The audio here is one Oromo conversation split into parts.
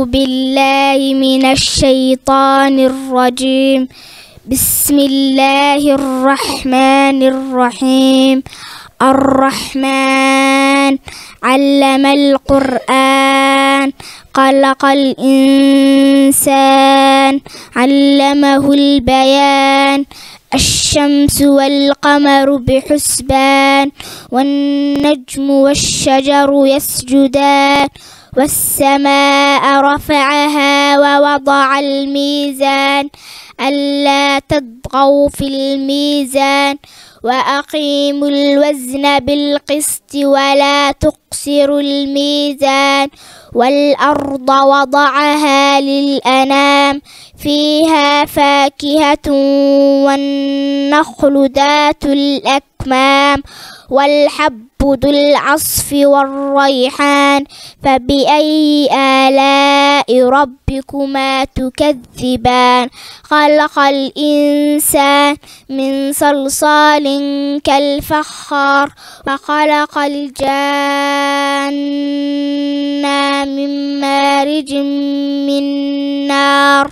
بالله من الشيطان الرجيم. بسم الله الرحمن الرحيم. الرحمن علم القرآن خلق الإنسان علمه البيان. الشمس والقمر بحسبان والنجم والشجر يسجدان. والسماء رفعها ووضع الميزان ألا تطغوا في الميزان وأقيموا الوزن بالقسط ولا تقصروا الميزان. والأرض وضعها للأنام فيها فاكهة والنخل ذات الأكمام والحب ذو العصف والريحان. فبأي آلاء ربكما تكذبان؟ خلق الإنسان من صلصال كالفخار وخلق الجان من مارج من نار.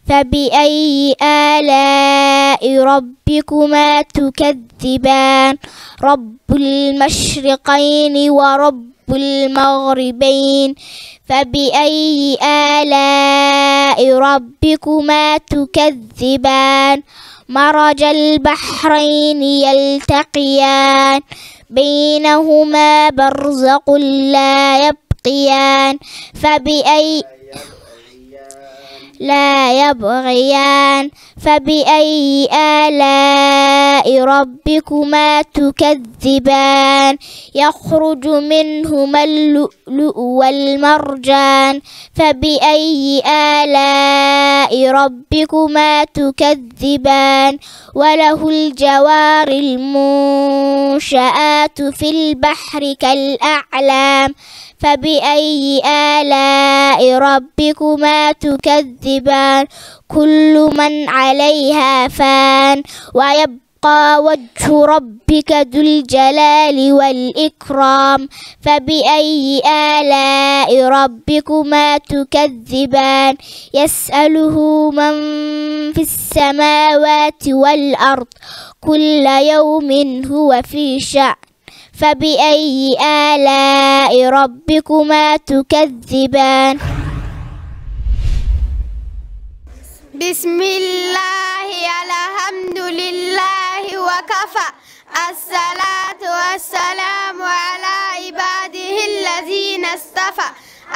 فبأي آلاء ربكما تكذبان؟ رب المشرقين ورب المغربين. فبأي آلاء ربكما تكذبان؟ مرج البحرين يلتقيان بينهما برزق لا يبقيان. فبأي آلاء ربكما تكذبان؟ يخرج منهما اللؤلؤ والمرجان. فبأي آلاء ربكما تكذبان؟ وله الجوار المنشآت في البحر كالأعلام. فبأي آلاء ربكما تكذبان؟ كل من عليها فان ويبقى وجه ربك ذو الجلال والإكرام. فبأي آلاء ربكما تكذبان؟ يسأله من في السماوات والأرض كل يوم هو في شأن. فبأي آلاء ربكما تكذبان؟ بسم الله الحمد لله وكفى الصلاة والسلام على عباده الذين اصطفى.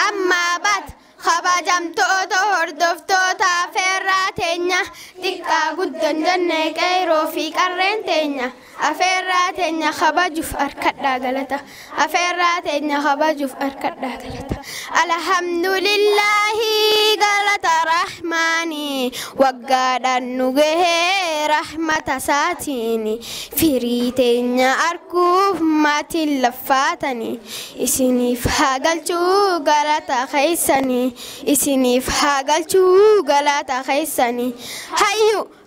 أما بعد kabajamtoota hordoftoota afeerraa teenya xiqqaa guddoon jennee qeeroo fi qarreen teenya afeerraa teenya kabajuuf harkadhaa galata. Afeerraa teenya kabajuuf harkadhaa galata. Alhamdulillahi galata rahmaani waggaadhaan nu gahee rahmata isaatiin firii teenya arkuuf maatiin laffaatanii isiniif haa galchuu galata keessanii. Isiniif haa galchuu galata keessanii.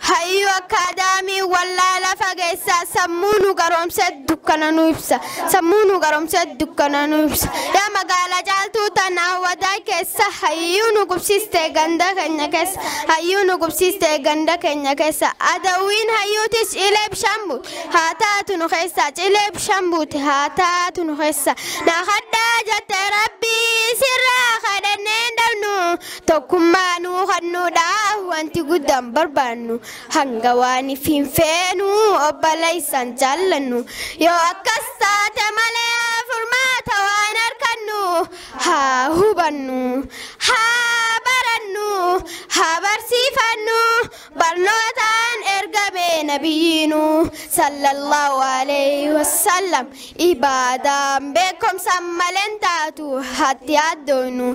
Hayyu akaadaamii wallaala fageessaa sammuu nu garoomsee dukkana nu ibsa. Sammuu nu garoomsee dukkana nu ibsa. Yaa magaalaa jaaltuu tanaa wadaa keessa hayyuu nu gubsiistee ganda keenya keessa. Hayyuu nu gubsiistee ganda keenya keessa. Adawwiin hayyuutis cilee bishaan buute haa taatu nu keessa. Cilee bishaan buute haa taatu nu keessa. Na haddaa jettee rabbii sirraa kadhanneen dabnu tokkummaa nu hannuudhaaf wanti guddaan barbaannu. Hanga waan ifin feenu obboleessan jaallannu yoo akkas taate malee furmaata waan argannu haa hubannu haa barannu haa barsiifannu barnootaan ergame nabiyyiinu sallallahu alayhi wasallam. Ibaadaan beekumsaan maleen taatu hatti addoonu.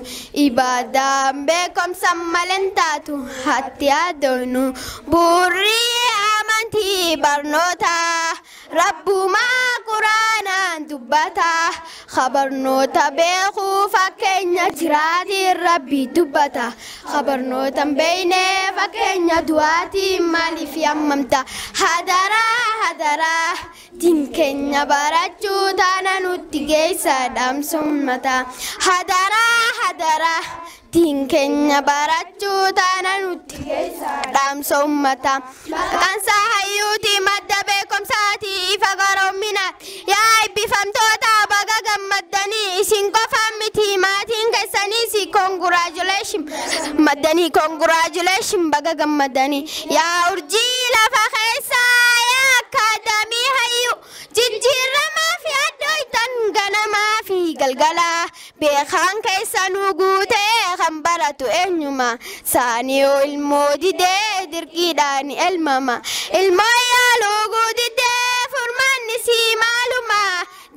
Ibaadaan beekumsaan maleen taatu hatti addoonu. Burrii amantii barnoota rabbumaa quraanaan dubbata. Khabarnoota beekuu fakkeenya jiraatiin rabbi dubbata. Khabarnoota beeynee fakkeenya du'aatiin maaliif yammamta? Hadaraa diin keenya barachuu taana nutti geessa dhaamsuun mataa. Hadaraa Din keenya barachuu taana nutti dhaamsa ummata maqaan isaa hayyuuti madda beekumsaati ifa garoominaati yaa eebbifamtoota baga gammaddanii isin qofaan miti maatiin keessaniis congratulation maddanii congratulation baga gammaddanii yaa urjii lafa keessaa yaa akaadamii hayyuu jijjiiramaa fi addooytan ganamaa fi galgala beekaan keessanuu guutee kan baratu eenyuma saanii ilmoo didee dirqiidhaan elmama ilmoo yaaluu guudidee furmaanni sii maaluma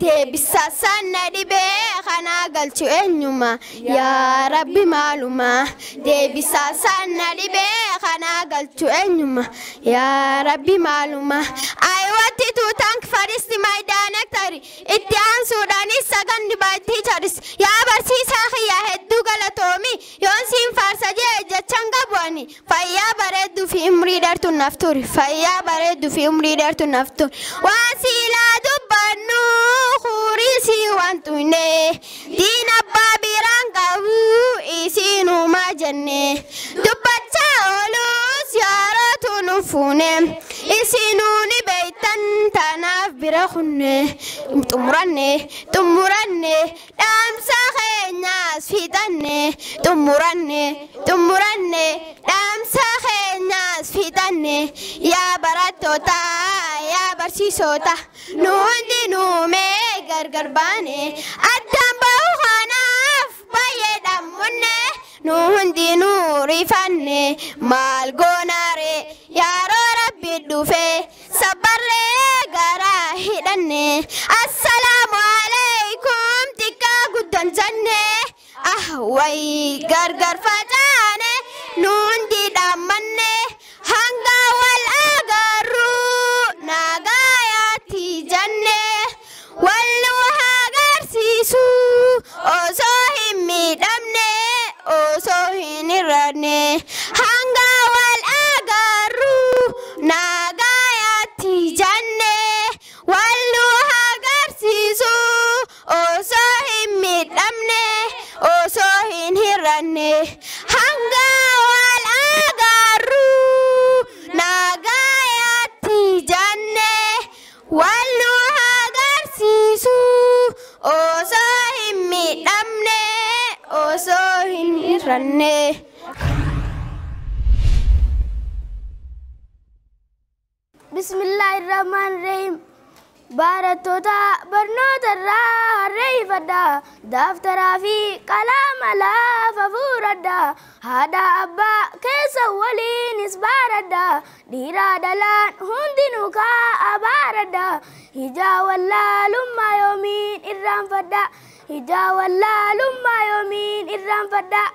deebisa sanna dhibee kanaa galchu eenyuma yaa rabbi maaluma deebisa sanna dhibee kanaa galchu eenyuma yaa rabbi maaluma I want to thank first my director itti aansuudhaanis saganni by teachers yaa barsiisaa kiyya hedduu galatoomi yoon siin faarsa jee jechaan qabuani fayyaa bareedduu fi umrii dheertuu naaf turi fayyaa bareedduu fi umrii dheertuu naaf turi waan siilaa dubbannu khuriisi waan tuyne diin abbaa biraan qabu isiinuma jenne dubbachaa oolus yaarootu nu fuune isinuuni beeytan tanaaf bira kunne xumuranne dhaamsa keenyaas fixanne xumuranne dhaamsa keenyaas fixanne yaa barattoota yaa barsiisota nu hundinuu mee gargar baane addaan ba'uu kanaaf baay'ee dhammunne nu hundinuu rifanne maal goonaare yaaroo rabbi dhufe sabarree garaa hidhanne assalaamu alaykum xiqqaa guddan jenne way gargar facaane nu hundi dhammanne hanga wal agarru naagayaatti jenne wal nu agarsiisu osoo hin miidhamne osoo hin irranne hanga wal agarru naagayaatti jenne wal nu agarsiisu osoo hin miidhamne osoo hin irranne hanga wal agarru naagayaatti jenne wal nu agarsiisu osoo hin miidhamne osoo hin irranne. Bismillahirrahmanirrahim. Barattoota barnoota irraa harreeffadhaa daaftaraa fi qalama lafa furadhaa haadha abbaa keessa waliinis baaradhaa dhiiraa dhalaan hundinuu kaa'a baaradhaa hijaa wallaalummaa yoomiin irraanfadhaa hijaa wallaalummaa yoomiin irraanfadhaa.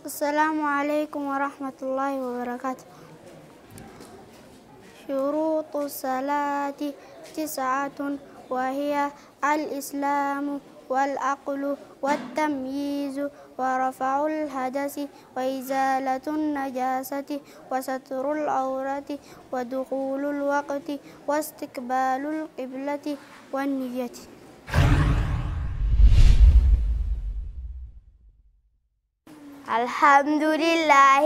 السلام عليكم ورحمة الله وبركاته. شروط الصلاة 9 وهي الإسلام والعقل والتمييز ورفع الحدث وإزالة النجاسة وستر العورة ودخول الوقت واستقبال القبلة والنية. الحمدلله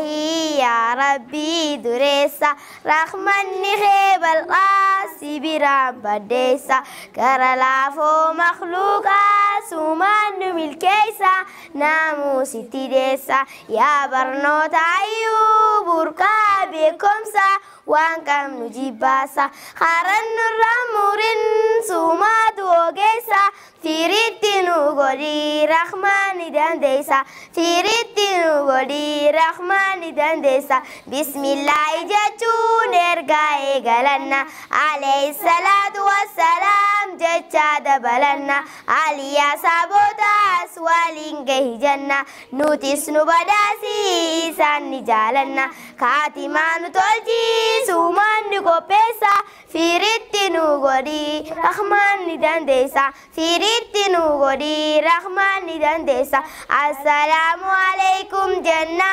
يا ربي دريسا رحمن نخيب القاسي برام بديسا كرلافو مخلوقا سومان ملكيسا ناموسي تديسا يا برنوت عيوب بركا بكمسا وان كم نجيباسا خارن الرمورين سومات وغيسا فيريتي نوغولي رحمن دانديسا فيريتي نغدي رحمن دندسا بسم الله جتون ارقاي قلنا عليه الصلاة والسلام جتشا دبلنا عليا سابوتا أسوالين جنة نوتس نبداسي سان جالنا كاتمان تولجي سومان نقبسا فيرت نغدي رحمن دندسا فيرت نغدي رحمن دندسا السلام عليكم جنة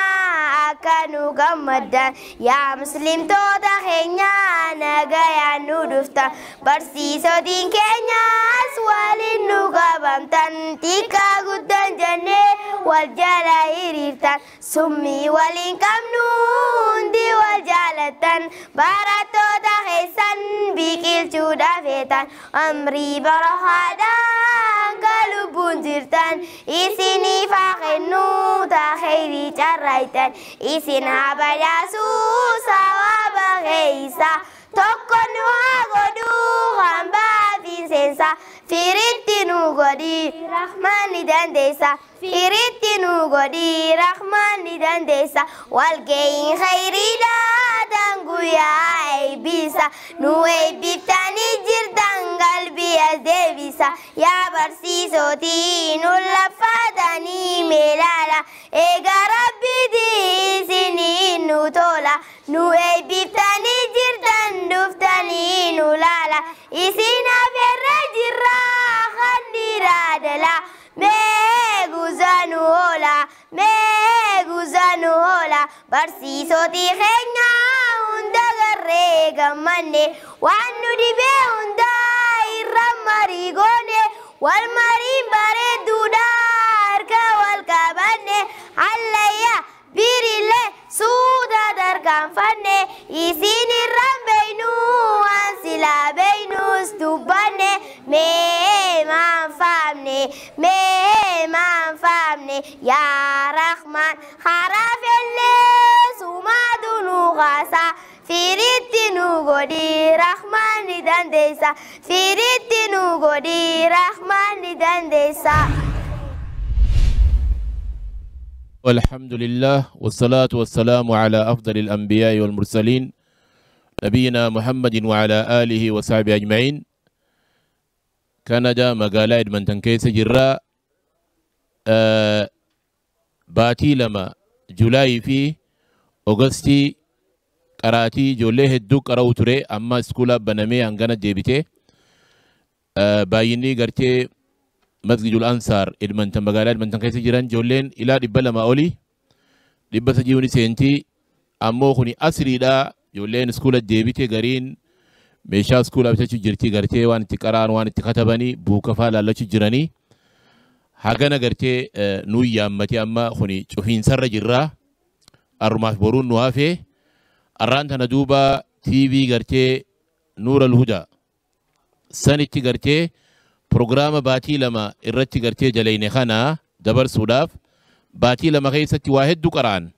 أكانو غمدا يا مسلم تودا خينيا نغايا نودفتا برسيسو دين كينيا أسوالين نغابمتان تيكا قدن جنة والجالا إريرتان سمي والين كمنون دي والجالتان باراتو دا خيسان بيكيل جودا فيتان أمري برهادان قلوبون جرتان إسيني فاقنو تا خيري جرايتان إسين هابياسو سوابا غيسا tokkonu hagodu hamba vincenza firitti nugodi rahmani dandesa firitti nugodi rahmani dandesa walgein khairida dangu ya aibisa nu aibitani jirtan galbi azebisa ya barsisoti nullafadani melala ega rabbi di sini nutola nu aibitani jirtan duftani nulala isina ferrejira khandira dala meguzanu hola barsisoti khenya hunda garre gamane wanu dibe hunda irramari gone wal mari bare dudar ka wal kabane allaya birile suda darkan fanne isini rambeinu ansila beinu stubane me man famne ya rahman harafelle sumadunu gasa firitinu godi rahman dandesa firitinu godi rahman dandesa. والحمد لله والصلاة والسلام على أفضل الأنبياء والمرسلين نبينا محمد وعلى آله وصحبه أجمعين. كندا مقالة إدمنتن كيس جراء باتي لما جولاي في أغسطي قراتي جوليه الدو قراو تري أما سكولا بنامي أنغانا جيبتي بايني غرتي مسجد الأنصار إدمنتن مقالة إدمنتن كيس جران جولين إلا دبا لما أولي دبا سجيوني سينتي أمو خوني أسري دا جولين سكولا جيبتي غرين meeshaa iskuulaa bitachuu jirtii gartee waan itti qaraan waan itti katabanii buuka faa laallachuu jiranii hagana gartee nuu yaammatee amma kuni cufiinsarra jirraa arrumaaf boruun nu hafee arraan tana duuba TV gartee Nuura Alhudaa sanitti gartee prograama baatii lama irratti gartee jalayne kana dabarsuudhaaf baatii lama keessatti waa hedduu qaraan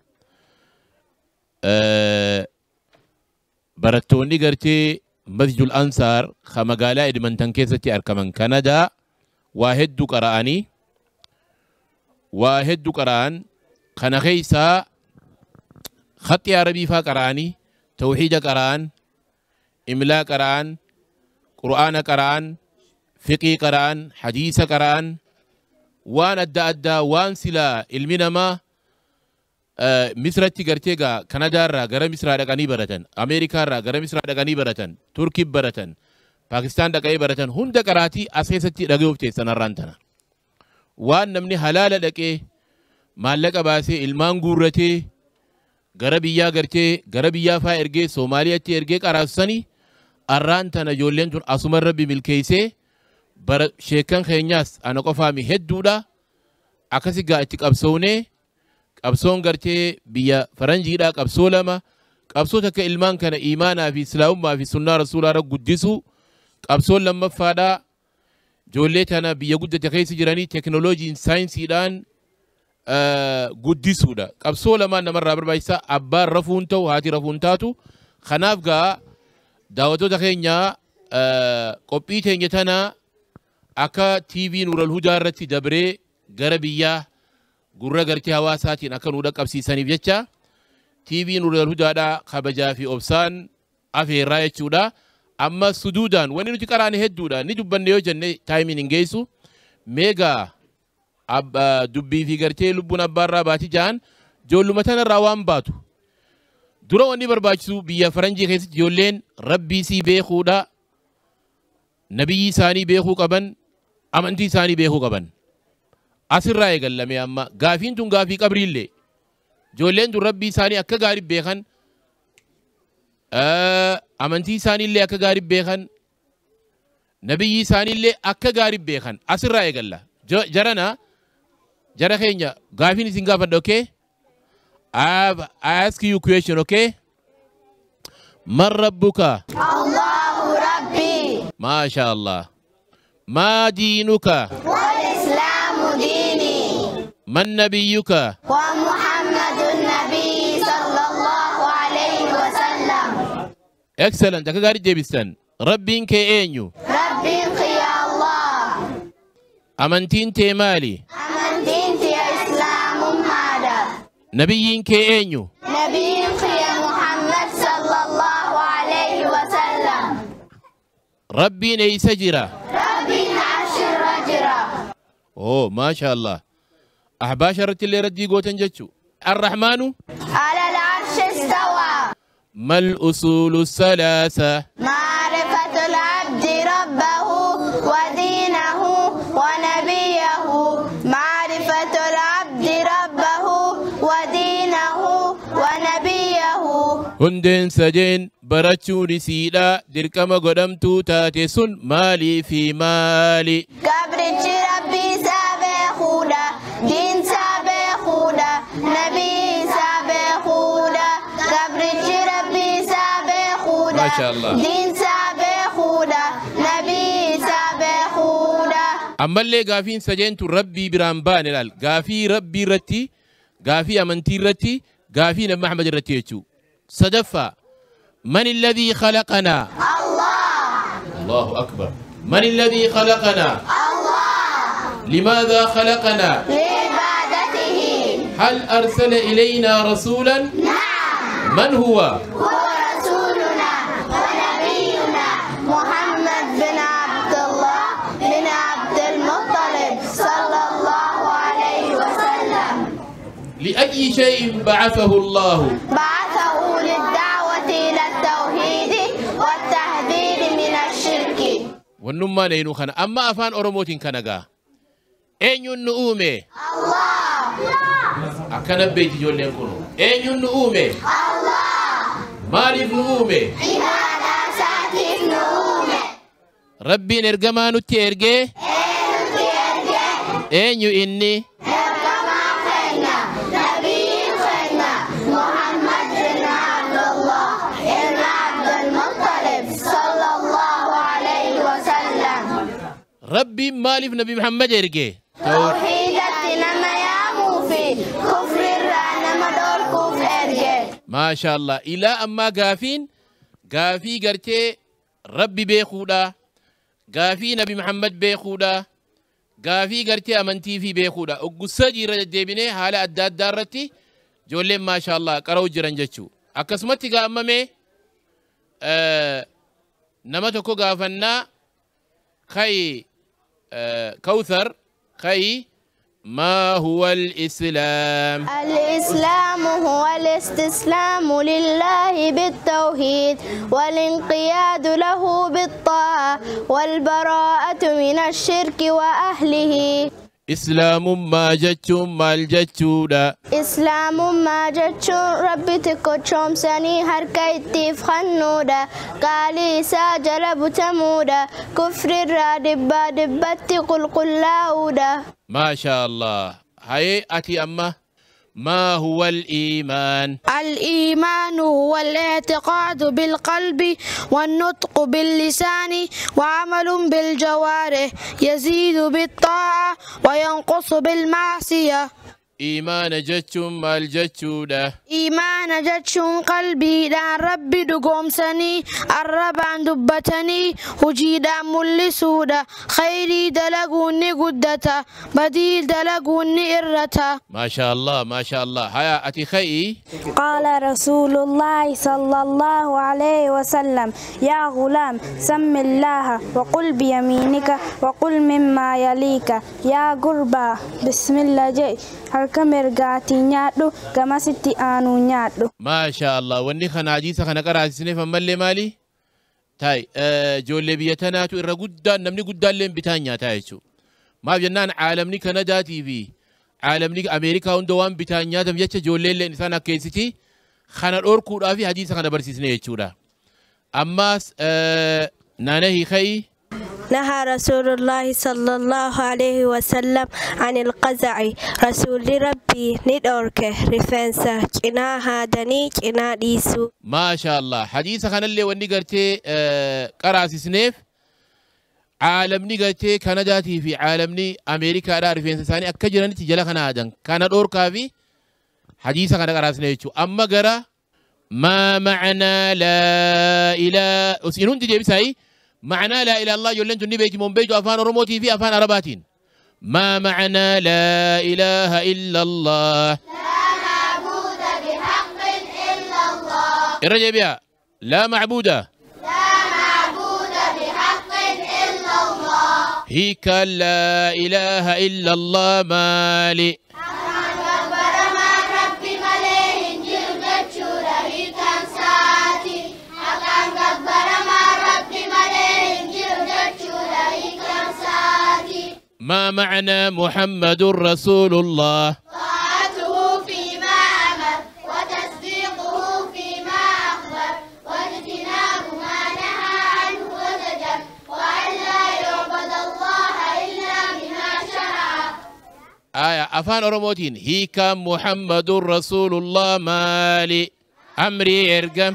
barattoonni gartee مسجد الأنصار خمجالا إدمنتن كيستي أركمن كندا واحد قرآني واحد قرآن خنخيسا خط عربي فا قرآني توحيد قرآن إملاء قرآن قرآن قرآن فقه قرآن حديث قرآن وان أدى وان سلا المنما مصر تيغرتيغا كندا را غرا مصر دغاني برتن امريكا را غرا مصر دغاني برتن تركي برتن باكستان دغاي برتن هند قراتي اسيستي دغيوفتي سنرانتنا وان نمني حلال دقه مالك باسي المان غورتي غربيا غرتي غربيا فا ارغي سوماليا تي ارغي قراسني ارانتنا جولنتون اسمر ربي ملكيسه بر شيكان خينياس انا قفامي هدودا اكاسي غا اتقبسوني qabsoon gartee biyya faranjiidhaa qabsoo lama qabsoo takka ilmaan kana iimaanaa fi islaamummaa fi sunnaa rasuulaa guddisu qabsoon lammaffaadhaa ijoollee tana biyya guddate keessa jiranii teknooloojiin saayinsiidhaan guddisuudha qabsoo lamaan namarraa barbaachisaa abbaan rafuun ta'u haati rafuun taatu kanaaf gaa daawwattoota keenya qophii teenya tana akka TV Nuura Alhudaa irratti dabree gara biyyaa gurra gartee hawaasaatiin akka nu dhaqqabsiisaniif jecha TV Nurul Hudaadhaa kabajaa fi obsaan afeerraa jechuudha. Amma suduudaan wanni nuti qaraane hedduudha. Ni dubbanne yoo jenne taayimiin hin geessu. Meegaa dubbii fi gartee lubbuun abbaarraa baati ja'an ijoolluma tanarraa waan baatu. Dura wanni barbaachisu biyya faranjii keessatti ijoolleen rabbii sii beekuudha. Nabiyyi isaanii beekuu qaban, amantii isaanii beekuu qaban. Asirraa eegallame amma gaafiin tun gaafii qabriillee. Ijoolleen tun rabbii isaanii akka gaarii beekan, amantii isaaniillee akka gaarii beekan, nabiyyi isaaniillee akka gaarii beekan. Asirraa eegalla. Jara keenya gaafiin isin gaafadha, okay? I ask you a question, okay? Man rabbuka? Allahu Rabbi. Masha Allah. Ma dinuka? Wal Islamu dini. Man nabiyuka? Wa Muhammadun Nabi sallallahu alayhi wa sallam. Excellent. Akka gaarii deebistan. Rabbiin kee eenyu? Rabbiin ya Allah. Amantiin tee maali? Amantiin tee Islaamummaadha. Nabiyyiin kee eenyu? Nabiyyiin ya Muhammad sallallahu alayhi wa sallam. Rabbiin eeysa jira? Rabbiin ashirra jira. Oh, Masha Allah. أحباش الرتل ردي قوتن جتشو الرحمن على العرش استوى. ما الأصول الثلاثة؟ معرفة العبد ربه ودينه ونبيه. معرفة العبد ربه ودينه ونبيه. هندن سجن براتشو رسيلا دركما قدمتو تاتسون مالي في مالي. قبرتش ربي سابقودا دين سابقودا نبي سابقودا. قبرتش ربي سابقودا ما شاء الله. دين سابقودا نبي سابقودا. أما اللي قافين سجنتو ربي برامبان الال قافي ربي رتي قافي أمنتي رتي قافي نبي محمد رتي يجو صدفة. من الذي خلقنا؟ الله أكبر. من الذي خلقنا؟ الله. لماذا خلقنا؟ لعبادته. هل أرسل إلينا رسولا؟ نعم. من هو؟ هو رسولنا ونبينا محمد بن عبد الله بن عبد المطلب صلى الله عليه وسلم. لأي شيء بعثه الله؟ بعثه للدعوة إلى التوحيد والتحذير من الشرك. ونما نينو خنا أما أفان أورموتين كنغا أين ينؤمي؟ الله. أكنا بيتي جولين كنو أين ينؤمي؟ الله. مالف نؤمي؟ إمانا ساتف نؤمي. ربي نرجما نتيرجي أين إني؟ كما خينا نبي خينا محمد بن عبد الله بن عبد المطلب صلى الله عليه وسلم. ربي مالف نبي محمد إرجي توحيدتنا ما يامو في كفر الرانا مدور كفر. ما شاء الله. إلى أما قافين قافي قرتي ربي بيخودا قافي نبي محمد بيخودا قافي قرتي أمنتي في بيخودا أقصى جيرة ديبيني حالة أداد دارتي جولين ما شاء الله قرأوا جرنجتشو أكسمتي قاممي نمتكو قافنا خي كوثر خي ما هو الإسلام؟ الإسلام هو الاستسلام لله بالتوحيد والانقياد له بالطاعة والبراءة من الشرك وأهله. إسلام ما جتشم مال جتشودا. إسلام ما جتشم ربي تكوشم سني هركيتي فخنودا قالي ساجل بتمودا كفر الرادبا دبتي قل قلاودا. ما شاء الله. هاي أتي أما ما هو الإيمان؟ الإيمان هو الاعتقاد بالقلب والنطق باللسان وعمل بالجوارح يزيد بالطاعة وينقص بالمعصية. إيمان جتشم مال جتشودا إيمان جتشون قلبي دان ربي دقوم سني الربان دبتني وجيدا ملسودا خيري دلقوني قدتا بديل دلقوني إرتا. ما شاء الله ما شاء الله. هيا أتي خيي. قال رسول الله صلى الله عليه وسلم يا غلام سم الله وقل بيمينك وقل مما يليك يا قربا بسم الله جي هركمر قاتي نيادو كما ستي آنو نيادو. ما شاء الله. واني خناجيسا خنقرا سنفا مالي مالي تاي جولي بيتناتو إرى قدان نمني قدان لين بتانيا تايشو ما بينان عالمني كندا تي في عالمني أمريكا وندوان بتانيا تم يتش جولي لين إنسانا كيسيتي خانا الأوركو رافي حديثا خانا برسيسني يتشورا. أما نانهي خي نهى رسول الله صلى الله عليه وسلم عن القزع رسول ربي ندورك رفنسا كنا هادني كنا ديسو. ما شاء الله. حديث خان اللي وني قرتي قراسي سنيف عالمني قرتي كنداتي في عالمني أمريكا دا رفنسا ثاني أكجرني تجلا خنا هادن كان دور كافي حديث خان قراسي نيچو. أما قرا ما معنى لا إله وسينون تجيب ساي معنى لا إله إلا الله يولن تني بيتي من بيجو أفان رموتي في أفان عرباتين. ما معنى لا إله إلا الله لا معبود بحق إلا الله. الرجع بها لا معبود بحق إلا الله. هيك لا إله إلا الله مالي ما معنى محمد رسول الله طاعته فيما أمر وتصديقه فيما أخبر واجتناب ما نهى عنه وزجر وأن لا يعبد الله إلا بما شرع. آية أفان أرموتين هيك محمد رسول الله مالي أمري إرقم